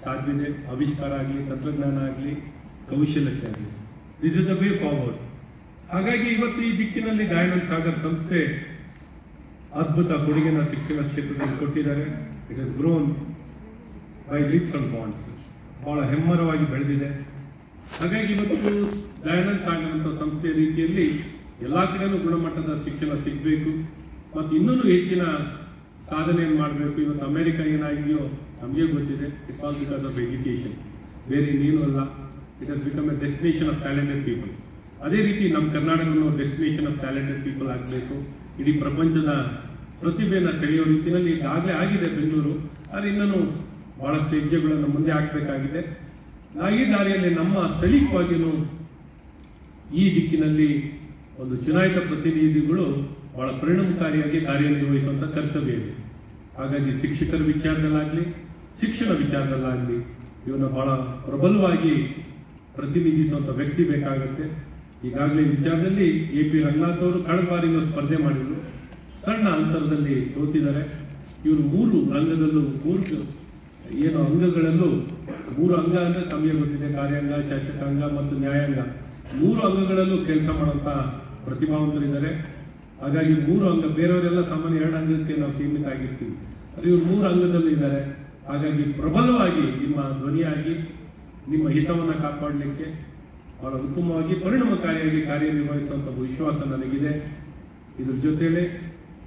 ಸಾಧ್ಯತೆ, ಆವಿಷ್ಕಾರ ಆಗಲಿ, ತಂತ್ರಜ್ಞಾನ ಆಗಲಿ, ಕೌಶಲ್ಯತೆ ಆಗಲಿ. This is the way forward. ಹಾಗಾಗಿ ಇವತ್ತು ಈ ದಿಕ್ಕಿನಲ್ಲಿ ದಯಾನಂದ ಸಾಗರ್ ಸಂಸ್ಥೆ ಅದ್ಭುತ ಕೊಡುಗೆನ ಶಿಕ್ಷಣ ಕ್ಷೇತ್ರದಲ್ಲಿ ಕೊಟ್ಟಿದ್ದಾರೆ. It has grown by leaps and bounds. ಬಹಳ ಹೆಮ್ಮರವಾಗಿ ಬೆಳೆದಿದೆ. ಹಾಗಾಗಿ ಇವತ್ತು ದಯಾನಂದ ಸಾಗರ್ ಅಂತ ಸಂಸ್ಥೆಯ ರೀತಿಯಲ್ಲಿ ಎಲ್ಲ ಕಡೆಯೂ ಗುಣಮಟ್ಟದ ಶಿಕ್ಷಣ ಸಿಗಬೇಕು ಮತ್ತು ಇನ್ನೂ ಹೆಚ್ಚಿನ ಸಾಧನೆಯನ್ನು ಮಾಡಬೇಕು. ಇವತ್ತು ಅಮೆರಿಕ ಏನಾಗಿದೆಯೋ ನಮಗೆ ಗೊತ್ತಿದೆ. It's all because of education. ಬೇರೆ ಇನ್ನೇನು ಅಲ್ಲ. It has become A destination of talented people. ಅದೇ ರೀತಿ ನಮ್ಮ ಕರ್ನಾಟಕವನ್ನು ಡೆಸ್ಟಿನೇಷನ್ ಆಫ್ ಟ್ಯಾಲೆಂಟೆಡ್ ಪೀಪಲ್ ಆಗಬೇಕು. ಇಡೀ ಪ್ರಪಂಚದ ಪ್ರತಿಭೆಯನ್ನು ಸೆಳೆಯೋ ರೀತಿಯಲ್ಲಿ ಈಗಾಗಲೇ ಆಗಿದೆ ಬೆಂಗಳೂರು. ಆದರೆ ಇನ್ನೂ ಭಾಳಷ್ಟು ಹೆಜ್ಜೆಗಳನ್ನು ಮುಂದೆ ಹಾಕಬೇಕಾಗಿದೆ. ಈ ದಾರಿಯಲ್ಲಿ ನಮ್ಮ ಸ್ಥಳೀಯವಾಗಿಯೂ ಈ ದಿಕ್ಕಿನಲ್ಲಿ ಒಂದು ಚುನಾಯಿತ ಪ್ರತಿನಿಧಿಗಳು ಬಹಳ ಪರಿಣಾಮಕಾರಿಯಾಗಿ ಕಾರ್ಯನಿರ್ವಹಿಸುವಂಥ ಕರ್ತವ್ಯ ಇದೆ. ಹಾಗಾಗಿ ಶಿಕ್ಷಕರ ವಿಚಾರದಲ್ಲಾಗಲಿ, ಶಿಕ್ಷಣ ವಿಚಾರದಲ್ಲಾಗಲಿ ಇವನ್ನ ಬಹಳ ಪ್ರಬಲವಾಗಿ ಪ್ರತಿನಿಧಿಸುವಂಥ ವ್ಯಕ್ತಿ ಬೇಕಾಗುತ್ತೆ. ಈಗಾಗಲೇ ವಿಚಾರದಲ್ಲಿ AP ರಂಗನಾಥ್ ಅವರು ಕಳೆದ ಬಾರಿನೂ ಸ್ಪರ್ಧೆ ಮಾಡಿದರು. ಸಣ್ಣ ಅಂತರದಲ್ಲಿ ಸೋತಿದ್ದಾರೆ. ಇವರು 3 ರಂಗದಲ್ಲೂ 3 ಏನು ಅಂಗಗಳಲ್ಲೂ 3 ಅಂಗ ಅಂದರೆ ತಮಗೆ ಗೊತ್ತಿದೆ, ಕಾರ್ಯಾಂಗ, ಶಾಸಕಾಂಗ ಮತ್ತು ನ್ಯಾಯಾಂಗ. 3 ಅಂಗಗಳಲ್ಲೂ ಕೆಲಸ ಮಾಡುವಂಥ ಪ್ರತಿಭಾವಂತರಿದ್ದಾರೆ. ಹಾಗಾಗಿ 3 ಅಂಗ, ಬೇರೆಯವರೆಲ್ಲ ಸಾಮಾನ್ಯ 2 ಅಂಗಕ್ಕೆ ನಾವು ಸೀಮಿತ ಆಗಿರ್ತೀವಿ. ಆದರೆ ಇವರು 3 ಅಂಗದಲ್ಲಿ ಇದ್ದಾರೆ. ಹಾಗಾಗಿ ಪ್ರಬಲವಾಗಿ ನಿಮ್ಮ ಧ್ವನಿಯಾಗಿ ನಿಮ್ಮ ಹಿತವನ್ನು ಕಾಪಾಡಲಿಕ್ಕೆ ಬಹಳ ಉತ್ತಮವಾಗಿ ಪರಿಣಾಮಕಾರಿಯಾಗಿ ಕಾರ್ಯನಿರ್ವಹಿಸುವಂಥ ವಿಶ್ವಾಸ ನನಗಿದೆ. ಇದ್ರ ಜೊತೆಯಲ್ಲೇ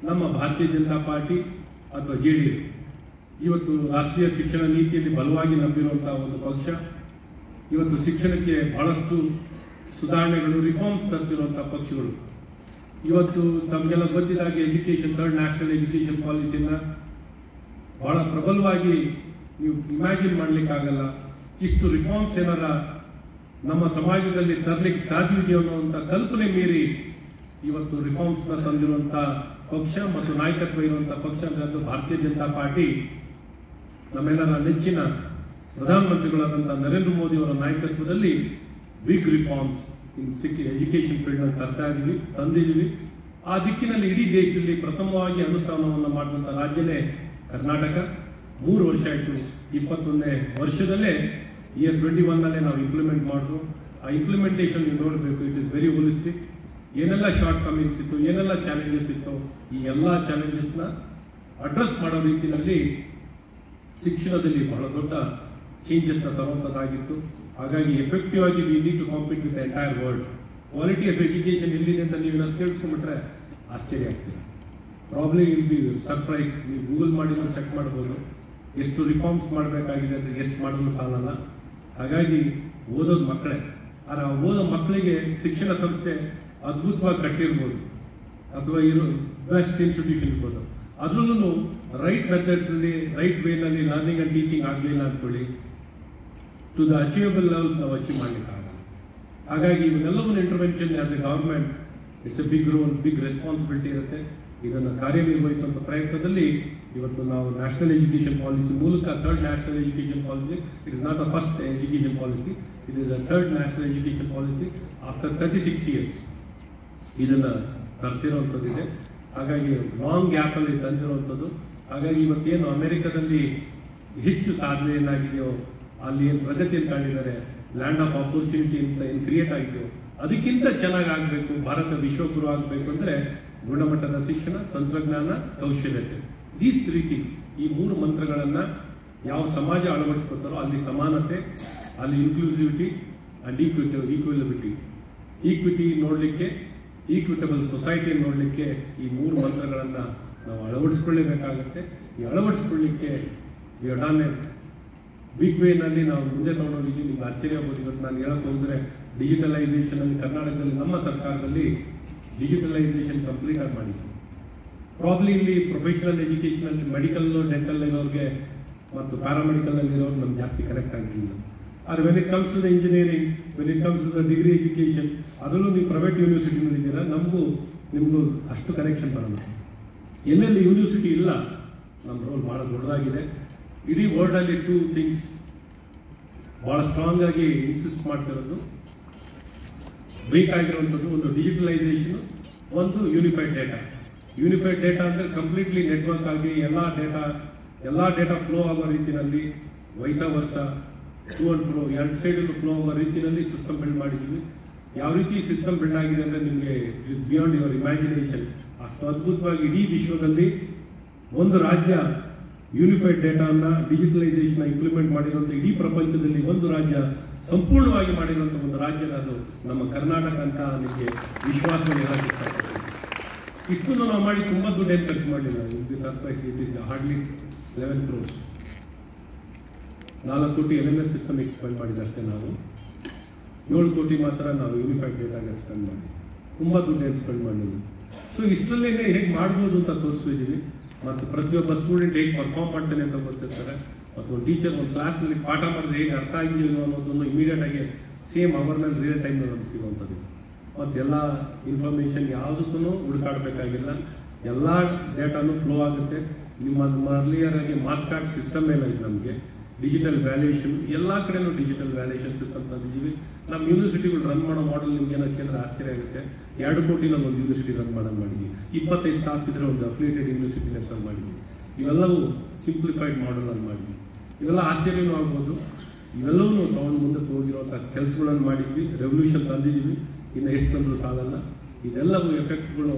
ನಮ್ಮ ಭಾರತೀಯ ಜನತಾ ಪಾರ್ಟಿ ಅಥವಾ JDS ಇವತ್ತು ರಾಷ್ಟ್ರೀಯ ಶಿಕ್ಷಣ ನೀತಿಯಲ್ಲಿ ಬಲವಾಗಿ ನಂಬಿರುವಂಥ ಒಂದು ಪಕ್ಷ. ಇವತ್ತು ಶಿಕ್ಷಣಕ್ಕೆ ಬಹಳಷ್ಟು ಸುಧಾರಣೆಗಳು, ರಿಫಾರ್ಮ್ಸ್ ತರ್ತಿರುವಂಥ ಪಕ್ಷಗಳು. ಇವತ್ತು ತಮಗೆಲ್ಲ ಗೊತ್ತಿದ್ದಾಗೆ ಎಜುಕೇಷನ್, 3rd ನ್ಯಾಷನಲ್ ಎಜುಕೇಷನ್ ಪಾಲಿಸಿನ ಬಹಳ ಪ್ರಬಲವಾಗಿ ನೀವು ಇಮ್ಯಾಜಿನ್ ಮಾಡಲಿಕ್ಕಾಗಲ್ಲ. ಇಷ್ಟು ರಿಫಾರ್ಮ್ಸ್ ಏನಾರ ನಮ್ಮ ಸಮಾಜದಲ್ಲಿ ತರಲಿಕ್ಕೆ ಸಾಧ್ಯವಿದೆಯೋ ಅನ್ನುವಂಥ ಕಲ್ಪನೆ ಮೀರಿ ಇವತ್ತು ರಿಫಾರ್ಮ್ಸ್ನ ತಂದಿರುವಂಥ ಪಕ್ಷ ಮತ್ತು ನಾಯಕತ್ವ ಇರುವಂಥ ಪಕ್ಷ ಅಂದರೆ ಭಾರತೀಯ ಜನತಾ ಪಾರ್ಟಿ. ನಮ್ಮೆಲ್ಲರ ನೆಚ್ಚಿನ ಪ್ರಧಾನಮಂತ್ರಿಗಳಾದಂಥ ನರೇಂದ್ರ ಮೋದಿ ಅವರ ನಾಯಕತ್ವದಲ್ಲಿ ಬಿಗ್ ರಿಫಾರ್ಮ್ಸ್ ಇನ್ ಎಜುಕೇಷನ್ ಫೀಲ್ಡ್ನಲ್ಲಿ ತಂದಿದ್ದೀವಿ. ಆ ದಿಕ್ಕಿನಲ್ಲಿ ಇಡೀ ದೇಶದಲ್ಲಿ ಪ್ರಥಮವಾಗಿ ಅನುಷ್ಠಾನವನ್ನು ಮಾಡಿದಂಥ ರಾಜ್ಯನೇ ಕರ್ನಾಟಕ. 3 ವರ್ಷ ಆಯಿತು. 21ನೇ ವರ್ಷದಲ್ಲೇ ಇಯರ್ 21ನಲ್ಲೇ ನಾವು ಇಂಪ್ಲಿಮೆಂಟ್ ಮಾಡಿದ್ರು. ಆ ಇಂಪ್ಲಿಮೆಂಟೇಷನ್ ನೀವು ನೋಡಬೇಕು. It is very holistic. ಏನೆಲ್ಲ ಶಾರ್ಟ್ ಕಮಿಂಗ್ಸ್ ಇತ್ತು, ಏನೆಲ್ಲ ಚಾಲೆಂಜಸ್ ಇತ್ತು, ಈ ಎಲ್ಲ ಚಾಲೆಂಜಸ್ನ ಅಡ್ರೆಸ್ ಮಾಡೋ ರೀತಿಯಲ್ಲಿ ಶಿಕ್ಷಣದಲ್ಲಿ ಬಹಳ ದೊಡ್ಡ ಚೇಂಜಸ್ನ ತರುವಂಥದ್ದಾಗಿತ್ತು. ಹಾಗಾಗಿ ಎಫೆಕ್ಟಿವ್ ಆಗಿ we need to compete with entire world. Quality of education ಎಲ್ಲಿದೆ ಅಂತ ನೀವು ನಾನು ಕೇಳಿಸ್ಕೊಂಡ್ಬಿಟ್ರೆ ಆಶ್ಚರ್ಯ ಆಗ್ತೀರ. Probably will be surprise. ನೀವು ಗೂಗಲ್ ಮಾಡಿ ಚೆಕ್ ಮಾಡ್ಬೋದು ಎಷ್ಟು ರಿಫಾರ್ಮ್ಸ್ ಮಾಡಬೇಕಾಗಿದೆ ಅಂದರೆ ಎಷ್ಟು ಮಾಡಿದ್ರು ಸಾಲಲ್ಲ. ಹಾಗಾಗಿ ಓದೋದು ಮಕ್ಕಳೇ. ಆದರೆ ಆ ಓದೋ ಮಕ್ಕಳಿಗೆ ಶಿಕ್ಷಣ ಸಂಸ್ಥೆ ಅದ್ಭುತವಾಗಿ ಕಟ್ಟಿರ್ಬೋದು ಅಥವಾ ಬೆಸ್ಟ್ ಇನ್ಸ್ಟಿಟ್ಯೂಷನ್ ಇರ್ಬೋದು. ಅದರಲ್ಲೂ ರೈಟ್ ಮೆಥಡ್ಸಲ್ಲಿ, ರೈಟ್ ವೇನಲ್ಲಿ ಲರ್ನಿಂಗ್ ಆ್ಯಂಡ್ ಟೀಚಿಂಗ್ ಆಗಲಿಲ್ಲ ಅಂದ್ಕೊಳ್ಳಿ, ಟು ದ ಅಚೀವಬಲ್ ಲೆವೆಲ್ಸ್ ನಾವು ಅಚೀವ್ ಮಾಡಲಿಕ್ಕಾಗಲ್ಲ. ಹಾಗಾಗಿ ಇವನ್ನೆಲ್ಲವನ್ನು intervention as a government it's a big role, big responsibility ಇರುತ್ತೆ. ಇದನ್ನು ಕಾರ್ಯನಿರ್ವಹಿಸುವಂಥ ಪ್ರಯತ್ನದಲ್ಲಿ ಇವತ್ತು ನಾವು ನ್ಯಾಷನಲ್ ಎಜುಕೇಷನ್ ಪಾಲಿಸಿ ಮೂಲಕ 3rd national education policy, it is not the first education policy, it is the 3rd national education policy after 36 years ಇದನ್ನು ತರ್ತಿರುವಂಥದ್ದಿದೆ. ಹಾಗಾಗಿ long ಗ್ಯಾಪಲ್ಲಿ ತಂದಿರುವಂಥದ್ದು. ಹಾಗಾಗಿ ಇವತ್ತೇನು ಅಮೆರಿಕದಲ್ಲಿ ಹೆಚ್ಚು ಸಾಧನೆ ಏನಾಗಿದೆಯೋ, ಅಲ್ಲಿ ಏನು ಪ್ರಗತಿಯನ್ನು ಕಂಡಿದ್ದಾರೆ, ಲ್ಯಾಂಡ್ ಆಫ್ ಆಪರ್ಚುನಿಟಿ ಅಂತ ಏನು ಕ್ರಿಯೇಟ್ ಆಗಿದೆಯೋ ಅದಕ್ಕಿಂತ ಚೆನ್ನಾಗಿ ಆಗಬೇಕು, ಭಾರತ ವಿಶ್ವಗುರು ಆಗಬೇಕು ಅಂದರೆ ಗುಣಮಟ್ಟದ ಶಿಕ್ಷಣ, ತಂತ್ರಜ್ಞಾನ, ಕೌಶಲ್ಯತೆ, ದೀಸ್ 3 ಥಿಂಗ್ಸ್, ಈ 3 ಮಂತ್ರಗಳನ್ನು ಯಾವ ಸಮಾಜ ಅಳವಡಿಸ್ಕೊತಾರೋ ಅಲ್ಲಿ ಸಮಾನತೆ, ಅಲ್ಲಿ ಇನ್ಕ್ಲೂಸಿವಿಟಿ ಆ್ಯಂಡ್ ಈಕ್ವಿಟಿ ನೋಡಲಿಕ್ಕೆ, ಈಕ್ವಿಟಬಲ್ ಸೊಸೈಟಿಯನ್ನು ನೋಡಲಿಕ್ಕೆ ಈ 3 ಮಂತ್ರಗಳನ್ನು ನಾವು ಅಳವಡಿಸ್ಕೊಳ್ಳೇಬೇಕಾಗುತ್ತೆ. ಈ ಅಳವಡಿಸ್ಕೊಳ್ಳಿಕ್ಕೆ ಬಿಗ್ ವೇನಲ್ಲಿ ನಾವು ಮುಂದೆ ತೊಗೊಂಡೋಗಿದ್ದೀವಿ. ನಿಮ್ಗೆ ಆಶ್ಚರ್ಯ ಆಗ್ಬೋದು. ಇವತ್ತು ನಾನು ಹೇಳಕ್ಕೆ ಹೋದರೆ ಡಿಜಿಟಲೈಸೇಷನಲ್ಲಿ ಕರ್ನಾಟಕದಲ್ಲಿ ನಮ್ಮ ಸರ್ಕಾರದಲ್ಲಿ ಡಿಜಿಟಲೈಸೇಷನ್ ಕಂಪ್ಲೀಟ್ ಆಗಿ ಮಾಡಿದ್ವಿ. ಪ್ರಾಬ್ಲಿ ಇಲ್ಲಿ ಪ್ರೊಫೆಷನಲ್ ಎಜುಕೇಷನಲ್ಲಿ ಮೆಡಿಕಲ್ಲು, ಡೆಂಟಲ್ ಇರೋರಿಗೆ ಮತ್ತು ಪ್ಯಾರಾಮೆಡಿಕಲಲ್ಲಿ ಇರೋರು ನಮ್ಗೆ ಜಾಸ್ತಿ ಕನೆಕ್ಟ್ ಆಗಿರಲಿಲ್ಲ. ಆದರೆ when it comes to the engineering, when it comes to the degree education, ಅದರಲ್ಲೂ ನೀವು ಪ್ರೈವೇಟ್ ಯೂನಿವರ್ಸಿಟಿಗಳಿದ್ದೀರಾ, ನಿಮಗೂ ಅಷ್ಟು ಕನೆಕ್ಷನ್ ಬರೋಲ್ಲ. ಎಲ್ಲೆಲ್ಲಿ ಯೂನಿವರ್ಸಿಟಿ ಇಲ್ಲ, ನಮ್ಮ ರೋಲ್ ಭಾಳ ದೊಡ್ಡದಾಗಿದೆ. ಇಡೀ ವರ್ಲ್ಡಲ್ಲಿ 2 ಥಿಂಗ್ಸ್ ಭಾಳ ಸ್ಟ್ರಾಂಗ್ ಆಗಿ ಇನ್ಸಿಸ್ಟ್ ಮಾಡ್ತಿರೋದು, ಬೇಕಾಗಿರುವಂಥದ್ದು, ಒಂದು ಡಿಜಿಟಲೈಸೇಷನು, ಒಂದು ಯೂನಿಫೈಡ್ ಡೇಟಾ. ಯೂನಿಫೈಡ್ ಡೇಟಾ ಅಂದರೆ ಕಂಪ್ಲೀಟ್ಲಿ ನೆಟ್ವರ್ಕ್ ಆಗಿ ಎಲ್ಲ ಡೇಟಾ ಫ್ಲೋ ಆಗೋ ರೀತಿಯಲ್ಲಿ ವೈಸ ವರ್ಷ ಟೂ ಅಂಡ್ ಫ್ಲೋ ಎರಡು ಸೈಡಲ್ಲೂ ಫ್ಲೋ ಆಗೋ ರೀತಿಯಲ್ಲಿ ಸಿಸ್ಟಮ್ ಬಿಲ್ಡ್ ಮಾಡಿದ್ದೀವಿ. ಯಾವ ರೀತಿ ಸಿಸ್ಟಮ್ ಬಿಲ್ಡ್ ಆಗಿದೆ ಅಂದರೆ ನಿಮಗೆ ಇಟ್ಸ್ ಬಿಯಾಂಡ್ ಯುವರ್ ಇಮ್ಯಾಜಿನೇಷನ್. ಅಷ್ಟು ಅದ್ಭುತವಾಗಿ ಇಡೀ ವಿಶ್ವದಲ್ಲಿ ಒಂದು ರಾಜ್ಯ ಯೂನಿಫೈಡ್ ಡೇಟಾನ ಡಿಜಿಟಲೈಸೇಷನ್ ಇಂಪ್ಲಿಮೆಂಟ್ ಮಾಡಿರುವಂಥ ಇಡೀ ಪ್ರಪಂಚದಲ್ಲಿ ಒಂದು ರಾಜ್ಯ ಸಂಪೂರ್ಣವಾಗಿ ಮಾಡಿರುವಂಥ ಒಂದು ರಾಜ್ಯ ಅದು ನಮ್ಮ ಕರ್ನಾಟಕ ಅಂತ ನಿಮಗೆ ವಿಶ್ವಾಸವನ್ನು ಹೇಳಕ್ಕೆ ಇಷ್ಟಪಡ್ತೀನಿ. ಇಷ್ಟನ್ನು ನಾವು ಮಾಡಿ ತುಂಬ ದುಡ್ಡೇನು ಖರ್ಚು ಮಾಡಲಿಲ್ಲ. It is surprise. It is hardly 11 crores. 4 ಕೋಟಿ LMS ಸಿಸ್ಟಮ್ ಎಕ್ಸ್ಪೆಂಡ್ ಮಾಡಿದೆ ಅಷ್ಟೇ. ನಾವು 7 ಕೋಟಿ ಮಾತ್ರ ನಾವು ಯೂನಿಫೈಡ್ ಡೇಟಾಗೆ ಸ್ಪೆಂಡ್ ಮಾಡಿ ತುಂಬ ದುಡ್ಡೇನು ಸ್ಪೆಂಡ್ ಮಾಡಿದ್ವಿ. ಸೊ ಇಷ್ಟರಲ್ಲೇ ಹೇಗೆ ಮಾಡ್ಬೋದು ಅಂತ ತೋರಿಸ್ತಿದ್ದೀವಿ. ಮತ್ತು ಪ್ರತಿಯೊಬ್ಬ ಸ್ಟೂಡೆಂಟ್ ಹೇಗೆ ಪರ್ಫಾರ್ಮ್ ಮಾಡ್ತಾನೆ ಅಂತ ಗೊತ್ತಿರ್ತಾರೆ. ಮತ್ತು ಒಂದು ಟೀಚರ್ ಒಂದು ಕ್ಲಾಸ್ನಲ್ಲಿ ಪಾಠ ಮಾಡಿದ್ರೆ ಹೇಗೆ ಅರ್ಥ ಆಗಿದೆಯೋ ಅನ್ನೋದನ್ನು ಇಮಿಡಿಯೇಟಾಗಿ ಸೇಮ್ ಅವರ್ನಲ್ಲಿ ರಿಯಲ್ ಟೈಮ್ನಲ್ಲಿ ನಮ್ಗೆ ಸಿಗುವಂಥದ್ದು. ಮತ್ತು ಎಲ್ಲ ಇನ್ಫಾರ್ಮೇಷನ್ ಯಾವುದಕ್ಕೂ ಹುಡುಕಾಡಬೇಕಾಗಿಲ್ಲ. ಎಲ್ಲ ಡೇಟಾನು ಫ್ಲೋ ಆಗುತ್ತೆ. ನಿಮ್ಮ ಅರ್ಲಿಯರಾಗಿ ಮಾಸ್ ಕಾರ್ಡ್ ಸಿಸ್ಟಮ್ ಎಲ್ಲ ಇದೆ. ನಮಗೆ ಡಿಜಿಟಲ್ ವ್ಯಾಲ್ಯೂಯೇಷನ್ ಎಲ್ಲ ಕಡೆನೂ ಡಿಜಿಟಲ್ ವ್ಯಾಲ್ಯೂಯೇಷನ್ ಸಿಸ್ಟಮ್ ತಂದಿದ್ದೀವಿ. ನಮ್ಮ ಯೂನಿವರ್ಸಿಟಿಗಳು ರನ್ ಮಾಡೋ ಮಾಡಲ್ ನಿಮ್ಗೆ ಏನೋ ಕೇಂದ್ರ ಆಶ್ಚರ್ಯ ಆಗುತ್ತೆ. 2 ಕೋಟಿನಲ್ಲಿ ಒಂದು ಯೂನಿವರ್ಸಿಟಿ ರನ್ ಮಾಡೋದು ಮಾಡಿದ್ವಿ. 25 ಸ್ಟಾಫ್ ಇದ್ರೆ ಒಂದು ಅಫಿಲಿಯೇಟೆಡ್ ಯೂನಿವರ್ಸಿಟಿ ಹೆಸರು ಮಾಡಿದ್ವಿ. ಇವೆಲ್ಲವೂ ಸಿಂಪ್ಲಿಫೈಡ್ ಮಾಡಲನ್ನು ಮಾಡಿದ್ವಿ. ಇವೆಲ್ಲ ಆಶ್ಚರ್ಯನೂ ಆಗ್ಬೋದು. ಇವೆಲ್ಲವೂ ತೊಗೊಂಡು ಮುಂದಕ್ಕೆ ಹೋಗಿರುವಂಥ ಕೆಲಸಗಳನ್ನು ಮಾಡಿದ್ವಿ. ರೆವಲ್ಯೂಷನ್ ತಂದಿದ್ದೀವಿ. ಇನ್ನು ಎಷ್ಟು ತಂದರೂ ಸಾಲಲ್ಲ. ಇದೆಲ್ಲವೂ ಎಫೆಕ್ಟ್ಗಳು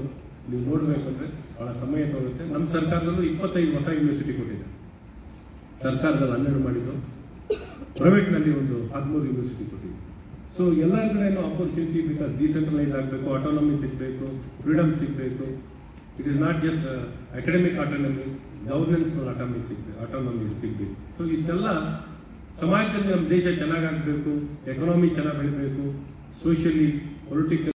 ನೀವು ನೋಡಬೇಕಂದ್ರೆ ಭಾಳ ಸಮಯ ತಗೊಳುತ್ತೆ. ನಮ್ಮ ಸರ್ಕಾರದಲ್ಲೂ 25 ಹೊಸ ಯೂನಿವರ್ಸಿಟಿ ಕೊಟ್ಟಿದೆ. ಸರ್ಕಾರದಲ್ಲಿ 12 ಮಾಡಿದ್ದು, ಪ್ರೈವೇಟ್ನಲ್ಲಿ ಒಂದು 13 ಯೂನಿವರ್ಸಿಟಿ ಕೊಟ್ಟಿದೆ. ಸೊ ಎಲ್ಲ ಕಡೆಯೂ ಆಪರ್ಚುನಿಟಿ, ಬಿಕಾಸ್ ಡಿಸೆಂಟ್ರಲೈಸ್ ಆಗಬೇಕು, ಆಟೋನಮಿ ಸಿಗಬೇಕು, ಫ್ರೀಡಮ್ ಸಿಗಬೇಕು. It is not just academic autonomy, governance autonomy ಸಿಗಬೇಕು. ಸೊ ಇಷ್ಟೆಲ್ಲ ಸಮಾಜದಲ್ಲಿ ನಮ್ಮ ದೇಶ ಚೆನ್ನಾಗಾಗಬೇಕು, ಎಕಾನಮಿ ಚೆನ್ನಾಗಿ ಬೆಳಿಬೇಕು, ಸೋಷಿಯಲಿ, ಪೊಲಿಟಿಕಲ್